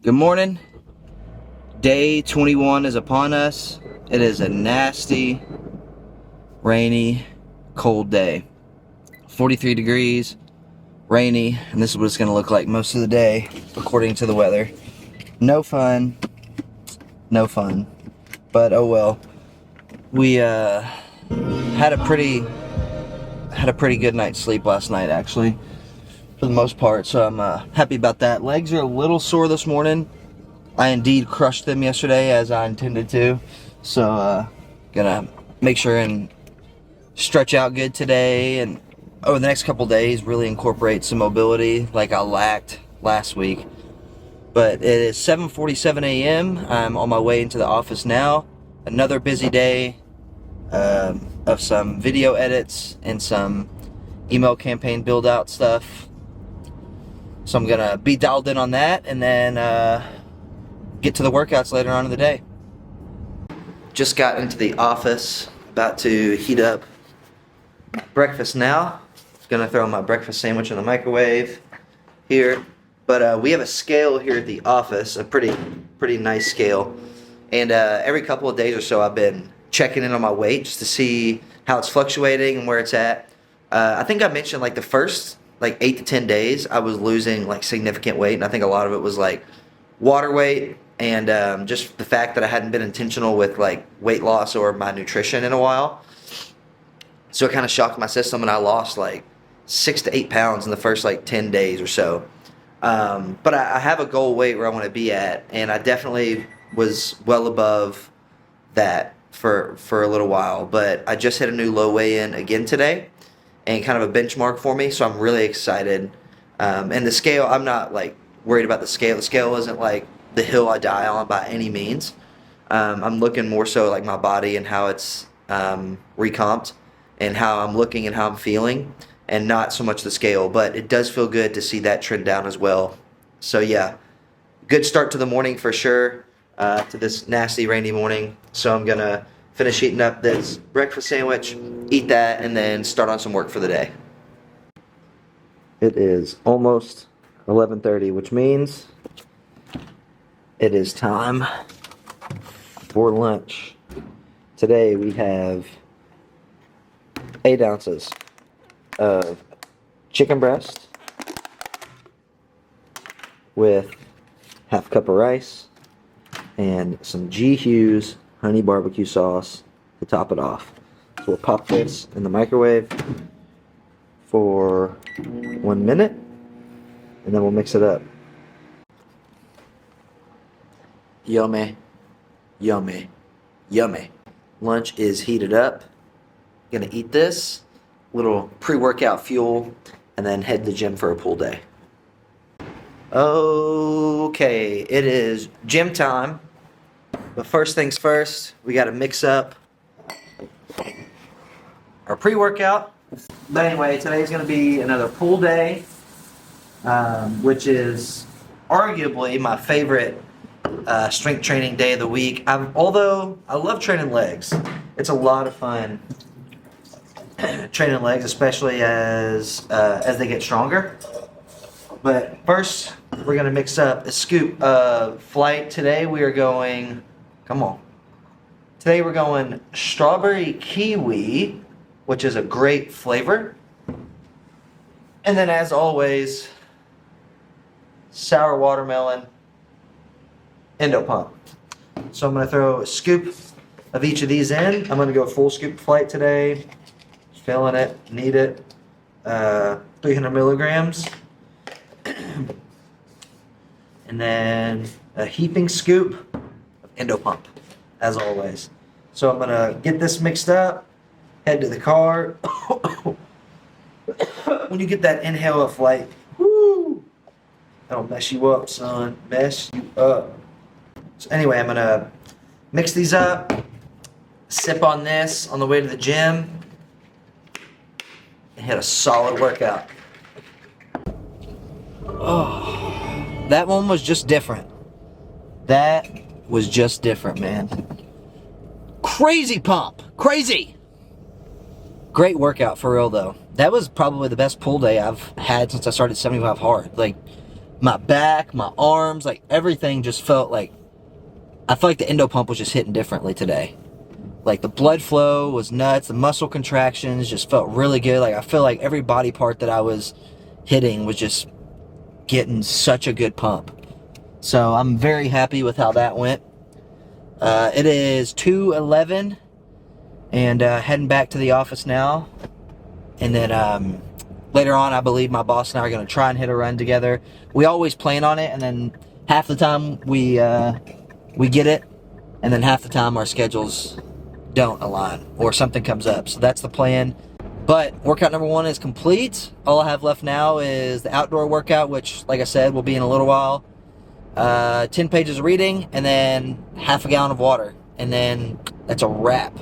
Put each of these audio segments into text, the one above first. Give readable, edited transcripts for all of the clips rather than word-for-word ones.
Good morning. Day 21 is upon us. It is a nasty, rainy, cold day. 43 degrees, rainy, and this is what it's going to look like most of the day, according to the weather. No fun. No fun. But oh well. We had a pretty good night's sleep last night, actually, for the most part, so I'm happy about that. Legs are a little sore this morning. I indeed crushed them yesterday as I intended to, so gonna make sure and stretch out good today, and over the next couple days really incorporate some mobility like I lacked last week. But it is 7:47 a.m. I'm on my way into the office now. Another busy day of some video edits and some email campaign build out stuff. So I'm gonna be dialed in on that, and then get to the workouts later on in the day. Just got into the office, about to heat up breakfast now. Gonna throw my breakfast sandwich in the microwave here. But we have a scale here at the office, a pretty nice scale. And every couple of days or so I've been checking in on my weight just to see how it's fluctuating and where it's at. I think I mentioned like the first 8 to 10 days I was losing like significant weight, and I think a lot of it was like water weight and just the fact that I hadn't been intentional with like weight loss or my nutrition in a while. So it kind of shocked my system, and I lost like 6 to 8 pounds in the first like 10 days or so. But I have a goal weight where I want to be at, and I definitely was well above that for a little while. But I just hit a new low weigh-in again today, and kind of a benchmark for me, so I'm really excited. And the scale, I'm not like worried about the scale. The scale isn't like the hill I die on by any means. I'm looking more so like my body and how it's recomped and how I'm looking and how I'm feeling, and not so much the scale. But it does feel good to see that trend down as well. So yeah, good start to the morning for sure, to this nasty rainy morning. So I'm gonna finish eating up this breakfast sandwich, eat that, and then start on some work for the day. It is almost 11:30, which means it is time for lunch. Today we have 8 ounces of chicken breast with half a cup of rice and some G. Hughes honey barbecue sauce to top it off. So we'll pop this in the microwave for 1 minute, and then we'll mix it up. Yummy, yummy, yummy. Lunch is heated up. Gonna eat this, little pre-workout fuel, and then head to the gym for a pool day. Okay, it is gym time. But first things first, we gotta mix up our pre-workout. But anyway, today's gonna be another pool day, which is arguably my favorite strength training day of the week. Although I love training legs, it's a lot of fun training legs, especially as they get stronger. But first, we're gonna mix up a scoop of Flight. Today we are going, come on. Today we're going strawberry kiwi, which is a great flavor. And then as always, sour watermelon endo pump. So I'm gonna throw a scoop of each of these in. I'm gonna go full scoop Flight today. Feeling it, need it. 300 milligrams. And then a heaping scoop of endo pump, as always. So I'm gonna get this mixed up, head to the car. When you get that inhale of Flight, woo, that'll mess you up, son. Mess you up. So anyway, I'm gonna mix these up, sip on this on the way to the gym, and hit a solid workout. Oh, that one was just different. That was just different, man. Crazy pump. Crazy. Great workout for real, though. That was probably the best pull day I've had since I started 75 hard. Like, my back, my arms, like everything just felt like, I felt like the endo pump was just hitting differently today. Like the blood flow was nuts, the muscle contractions just felt really good. Like I feel like every body part that I was hitting was just getting such a good pump. So I'm very happy with how that went. It is 2:11 and heading back to the office now. And then later on, I believe my boss and I are going to try and hit a run together. We always plan on it, and then half the time we get it, and then half the time our schedules don't align or something comes up. So that's the plan. But workout number 1 is complete. All I have left now is the outdoor workout, which, like I said, will be in a little while. 10 pages of reading, and then half a gallon of water. And then that's a wrap.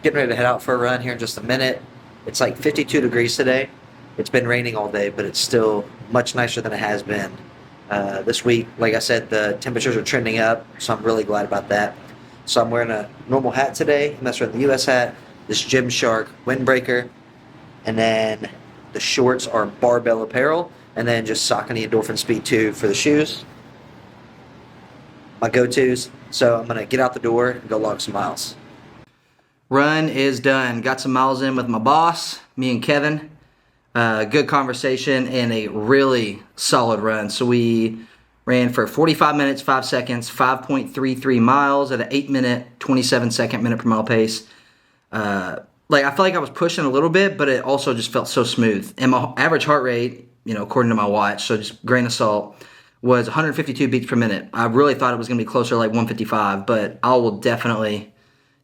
Getting ready to head out for a run here in just a minute. It's like 52 degrees today. It's been raining all day, but it's still much nicer than it has been. This week, like I said, the temperatures are trending up, so I'm really glad about that. So I'm wearing a normal hat today, and that's right, the US hat, this Gymshark windbreaker, and then the shorts are Barbell Apparel, and then just Saucony Endorphin Speed 2 for the shoes. My go-tos. So I'm going to get out the door and go log some miles. Run is done. Got some miles in with my boss, me and Kevin. Good conversation and a really solid run. So we ran for 45 minutes, 5 seconds, 5.33 miles at an 8-minute, 27-second minute per mile pace. Like I felt like I was pushing a little bit, but it also just felt so smooth. And my average heart rate, according to my watch, so just grain of salt, was 152 beats per minute. I really thought it was going to be closer to like 155, but I will definitely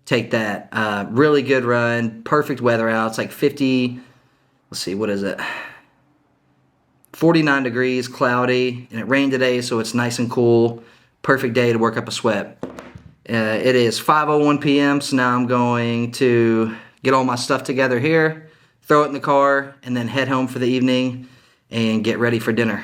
take that. Really good run, perfect weather out. It's like 50, let's see, what is it? 49 degrees, cloudy, and it rained today, so it's nice and cool. Perfect day to work up a sweat. It is 5:01 p.m., so now I'm going to get all my stuff together here, throw it in the car, and then head home for the evening and get ready for dinner.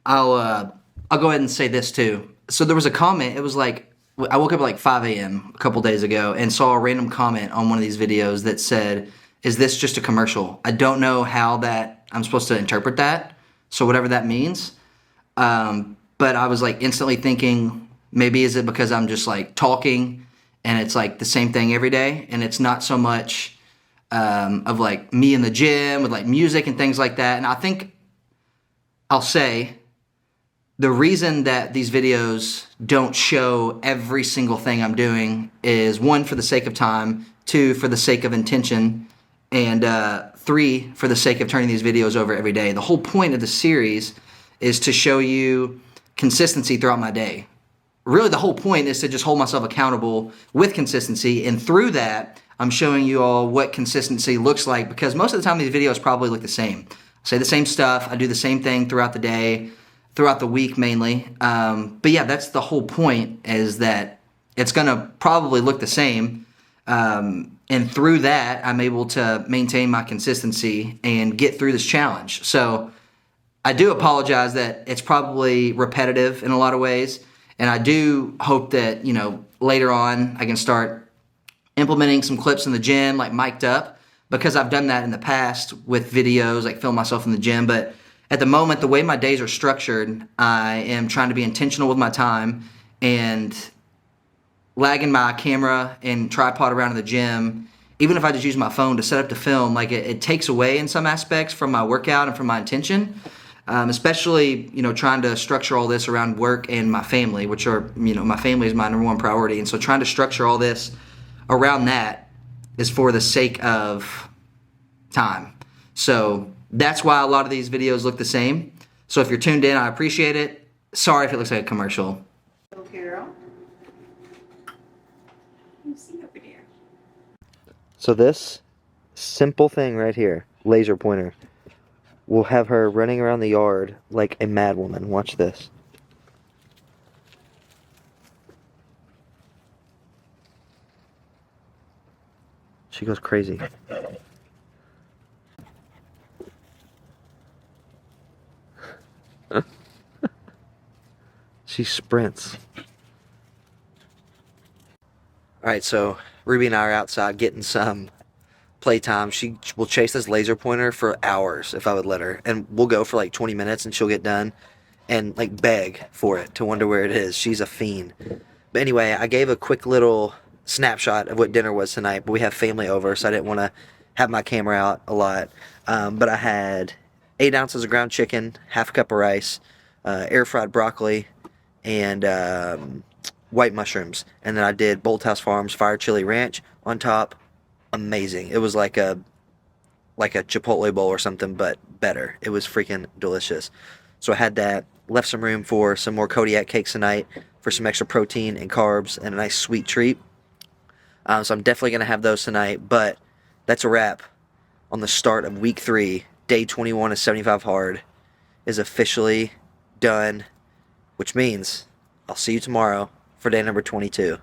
I'll go ahead and say this too. So there was a comment. It was like, I woke up at like 5 a.m. a couple days ago and saw a random comment on one of these videos that said, "Is this just a commercial?" I don't know how that I'm supposed to interpret that. So whatever that means. But I was like instantly thinking, maybe is it because I'm just like talking and it's like the same thing every day, and it's not so much of like me in the gym with like music and things like that. And I think I'll say the reason that these videos don't show every single thing I'm doing is 1, for the sake of time, 2, for the sake of intention, and 3, for the sake of turning these videos over every day. The whole point of the series is to show you consistency throughout my day. Really, the whole point is to just hold myself accountable with consistency, and through that, I'm showing you all what consistency looks like, because most of the time these videos probably look the same. I say the same stuff, I do the same thing throughout the day, throughout the week mainly. But yeah, that's the whole point, is that it's going to probably look the same. And through that, I'm able to maintain my consistency and get through this challenge. So I do apologize that it's probably repetitive in a lot of ways. And I do hope that, later on I can start implementing some clips in the gym, like mic'd up, because I've done that in the past with videos, like film myself in the gym. But at the moment, the way my days are structured, I am trying to be intentional with my time and lagging my camera and tripod around in the gym. Even if I just use my phone to set up to film, like it takes away in some aspects from my workout and from my intention. Especially, trying to structure all this around work and my family, which are, my family is my number one priority. And so trying to structure all this around that is for the sake of time. So that's why a lot of these videos look the same. So if you're tuned in, I appreciate it. Sorry if it looks like a commercial. Carol, you see over there. So this simple thing right here, laser pointer, will have her running around the yard like a madwoman. Watch this. She goes crazy. She sprints. Alright, so Ruby and I are outside getting some playtime. She will chase this laser pointer for hours if I would let her, and we'll go for like 20 minutes, and she'll get done and like beg for it to wonder where it is. She's a fiend. But anyway, I gave a quick little snapshot of what dinner was tonight, but we have family over, so I didn't want to have my camera out a lot. But I had 8 ounces of ground chicken, half a cup of rice, air fried broccoli, and white mushrooms. And then I did Bolthouse Farms fire chili ranch on top. Amazing. It was like a Chipotle bowl or something, but better. It was freaking delicious. So I had that. Left some room for some more Kodiak cakes tonight for some extra protein and carbs and a nice sweet treat. So I'm definitely going to have those tonight. But that's a wrap on the start of week 3. Day 21 of 75 Hard is officially done, which means I'll see you tomorrow for day number 22.